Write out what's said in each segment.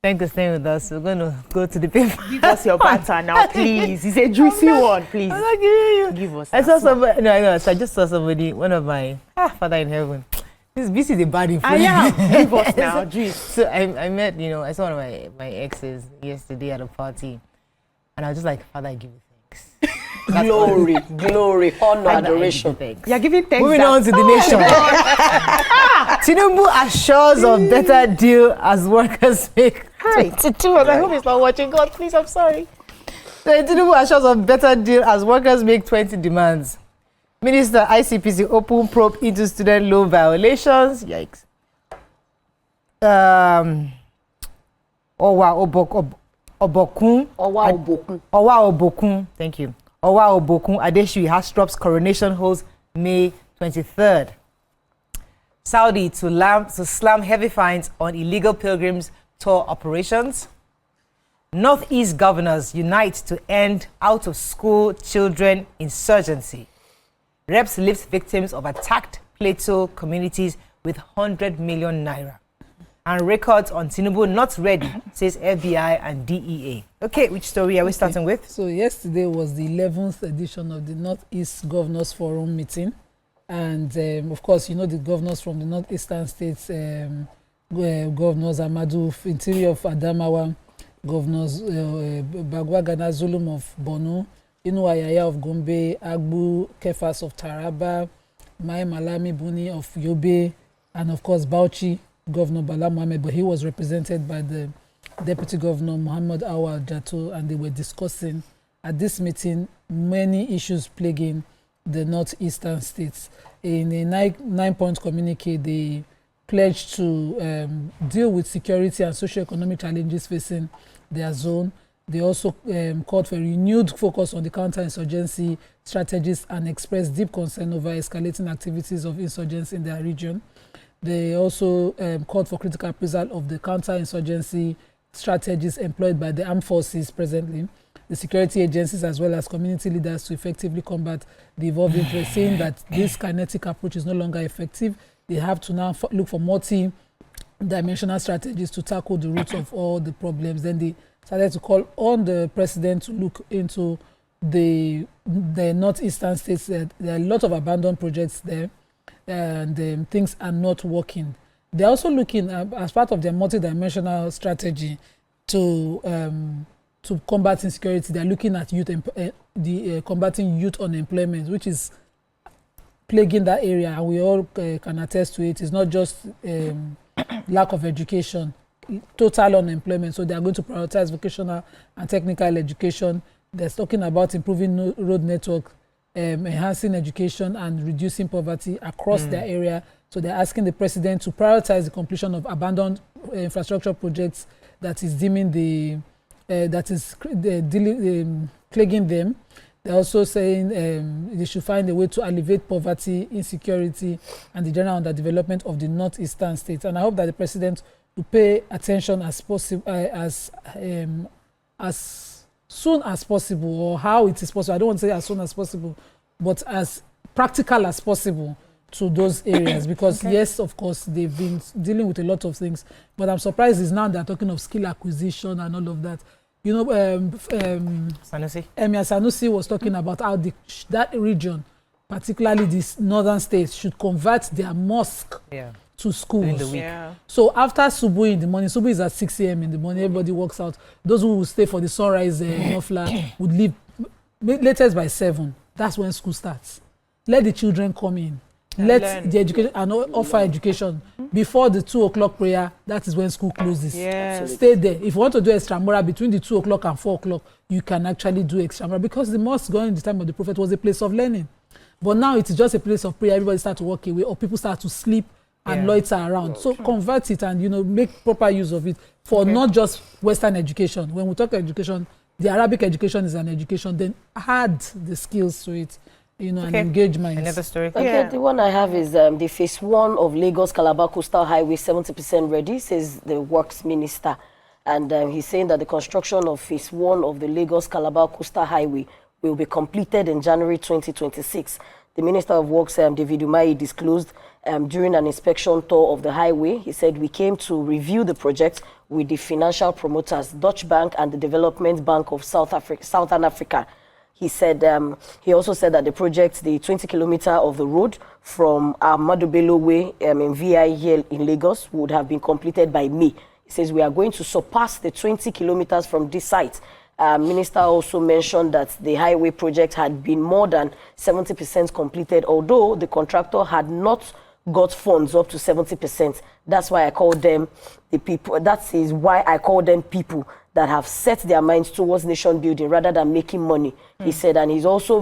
Thank you for staying with us. We're going to go to the paper. Give us your banter now, please. It's a juicy one, please. I'm not giving you. Give us. I saw somebody. No, I know. So I just saw somebody. One of my father in heaven. This is a bad influence. Give us now, juice. So I met, I saw one of my exes yesterday at a party, and I was just like, Father, I give you thanks. glory, honor, adoration. You're giving thanks. Moving on to the nation. Tinubu assures of better deal as workers make 22. I hope he's not watching. God, please, I'm sorry. So Tinubu assures of better deal as workers make 20 demands. Minister ICPC open probe into student law violations. Yikes. Owa Obokun. Thank you. Owa Obokun Adeshui Hastrops coronation holds May 23rd. Saudi to slam heavy fines on illegal pilgrims tour operations. Northeast governors unite to end out-of-school children insurgency. Reps lift victims of attacked Plateau communities with 100 million naira. And records on Tinubu not ready, says FBI and DEA. Okay, which story are we starting with? So yesterday was the 11th edition of the Northeast Governors Forum meeting. And of course, the governors from the northeastern states, governors Amadu Interior of Adamawa, governors Bagwa Gana Zulum of Borno, Inu Ayaya of Gombe, Agbu Kefas of Taraba, Mai Malami Buni of Yobe, and of course Bauchi, Governor Bala Mohammed, but he was represented by the Deputy Governor Muhammad Awal Jato, and they were discussing at this meeting many issues plaguing the northeastern states. In a nine-point communique, they pledged to deal with security and socio-economic challenges facing their zone. They also called for a renewed focus on the counter-insurgency strategies and expressed deep concern over escalating activities of insurgents in their region. They also called for critical appraisal of the counter-insurgency strategies employed by the armed forces presently, the security agencies as well as community leaders to effectively combat the evolving threat, saying that this kinetic approach is no longer effective. They have to now look for multi-dimensional strategies to tackle the roots of all the problems. Then they started to call on the president to look into the northeastern states. There are a lot of abandoned projects there, and things are not working. They're also looking, as part of their multi-dimensional strategy to combat insecurity, they're looking at combating youth unemployment, which is plaguing that area, and we all can attest to it. It's not just lack of education, total unemployment. So they are going to prioritize vocational and technical education. They're talking about improving road network, enhancing education and reducing poverty across their area. So they're asking the president to prioritize the completion of abandoned infrastructure projects that is plaguing them. They're also saying they should find a way to alleviate poverty, insecurity, and the general underdevelopment of the northeastern states. And I hope that the president will pay attention as possible, as soon as possible, or how it is possible. I don't want to say as soon as possible, but as practical as possible to those areas, because yes, of course, they've been dealing with a lot of things, but I'm surprised is now they're talking of skill acquisition and all of that. Sanusi. Emir Sanusi was talking about how that region, particularly these northern states, should convert their mosque to schools. During the week. Yeah. So after Subu in the morning, Subu is at 6 a.m. in the morning, everybody walks out. Those who will stay for the sunrise Nofla would leave latest by 7. That's when school starts. Let the children come in. Let the education and offer education before the 2 o'clock prayer. That is when school closes. Yes. Stay there. If you want to do extramural between the 2 o'clock and 4 o'clock, you can actually do extramural, because the mosque going in the time of the Prophet was a place of learning. But now it's just a place of prayer. Everybody starts to walk away, or people start to sleep and loiter around. So convert it and make proper use of it for not just Western education. When we talk education, the Arabic education is an education. Then add the skills to it. And engage minds. Another story. Okay, the one I have is the phase 1 of Lagos Calabar Coastal Highway 70% ready, says the Works Minister. And he's saying that the construction of phase 1 of the Lagos Calabar Coastal Highway will be completed in January 2026. The Minister of Works, David Umahi, disclosed during an inspection tour of the highway. He said, we came to review the project with the financial promoters, Dutch Bank and the Development Bank of Southern Africa. He said, he also said that the project, the 20 kilometer of the road from Ahmadu Bello Way in VI here in Lagos would have been completed by May. He says, we are going to surpass the 20 kilometers from this site. Minister also mentioned that the highway project had been more than 70% completed, although the contractor had not got funds up to 70%. That's why I call them the people. That is why I call them people that have set their minds towards nation building rather than making money. He said, and he's also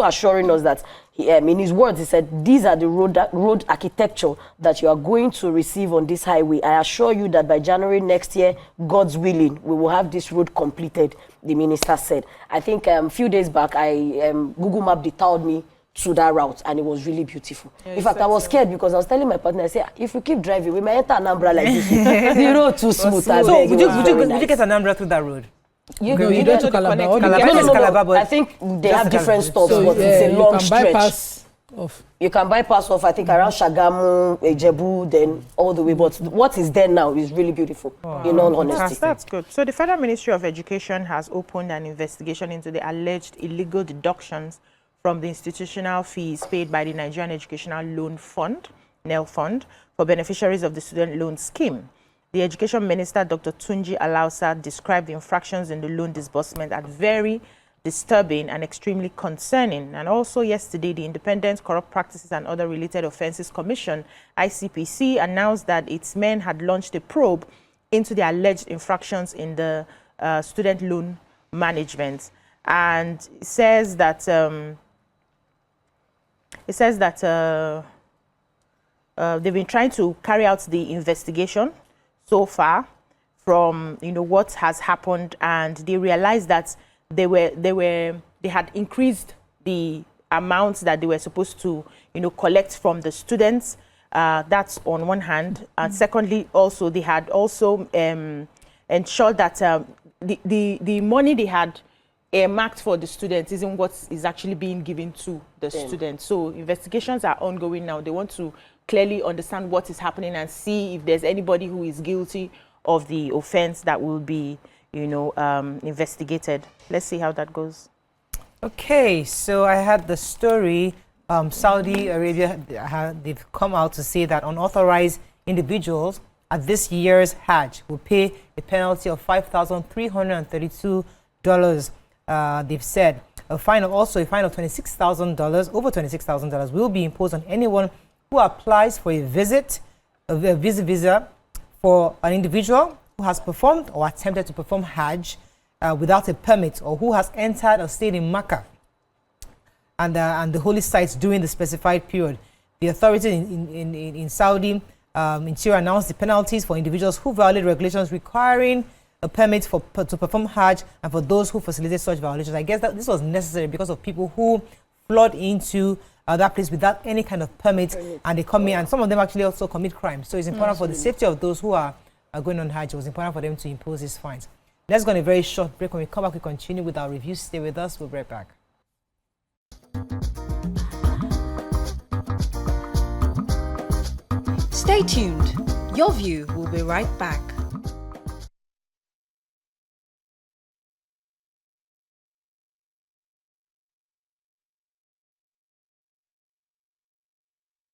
assuring us that in his words, he said, these are the road architecture that you are going to receive on this highway. I assure you that by January next year, God's willing, we will have this road completed, the minister said. I think a few days back, Google Map detailed me to that route, and it was really beautiful. Yeah, in fact, I was scared because I was telling my partner, I said, if we keep driving, we might enter Anambra like this. The road too smooth. So would you get Anambra through that road? You don't to Calabar. No. I think they have different stops, but it's a long stretch. You can bypass off, I think, around Shagamu, Ejebu, then all the way. But what is there now is really beautiful, in all honesty. That's good. So the Federal Ministry of Education has opened an investigation into the alleged illegal deductions from the institutional fees paid by the Nigerian Educational Loan Fund, NEL Fund, for beneficiaries of the student loan scheme. The Education Minister, Dr. Tunji Alausa, described the infractions in the loan disbursement as very disturbing and extremely concerning. And also yesterday, the Independent Corrupt Practices and Other Related Offences Commission, ICPC, announced that its men had launched a probe into the alleged infractions in the student loan management. And it says that they've been trying to carry out the investigation so far from what has happened, and they realized that they had increased the amounts that they were supposed to collect from the students. That's on one hand, and secondly, also they had also ensured that the money they had earmarked for the students isn't what is actually being given to the students. So investigations are ongoing now. They want to clearly understand what is happening and see if there's anybody who is guilty of the offense that will be, investigated. Let's see how that goes. Okay, so I had the story. Saudi Arabia, they've come out to say that unauthorized individuals at this year's Hajj will pay a penalty of $5,332. They've said a fine of $26,000, over $26,000 will be imposed on anyone who applies for a visa for an individual who has performed or attempted to perform Hajj without a permit, or who has entered or stayed in Makkah and the holy sites during the specified period. The authorities in Saudi Interior announced the penalties for individuals who violate regulations requiring a permit to perform Hajj, and for those who facilitate such violations. I guess that this was necessary because of people who flood into that place without any kind of permit, and they come in, and some of them actually also commit crimes. So it's important for the safety of those who are going on Hajj. It was important for them to impose these fines. Let's go on a very short break. When we come back, we continue with our review. Stay with us. We'll be right back. Stay tuned. Your View will be right back.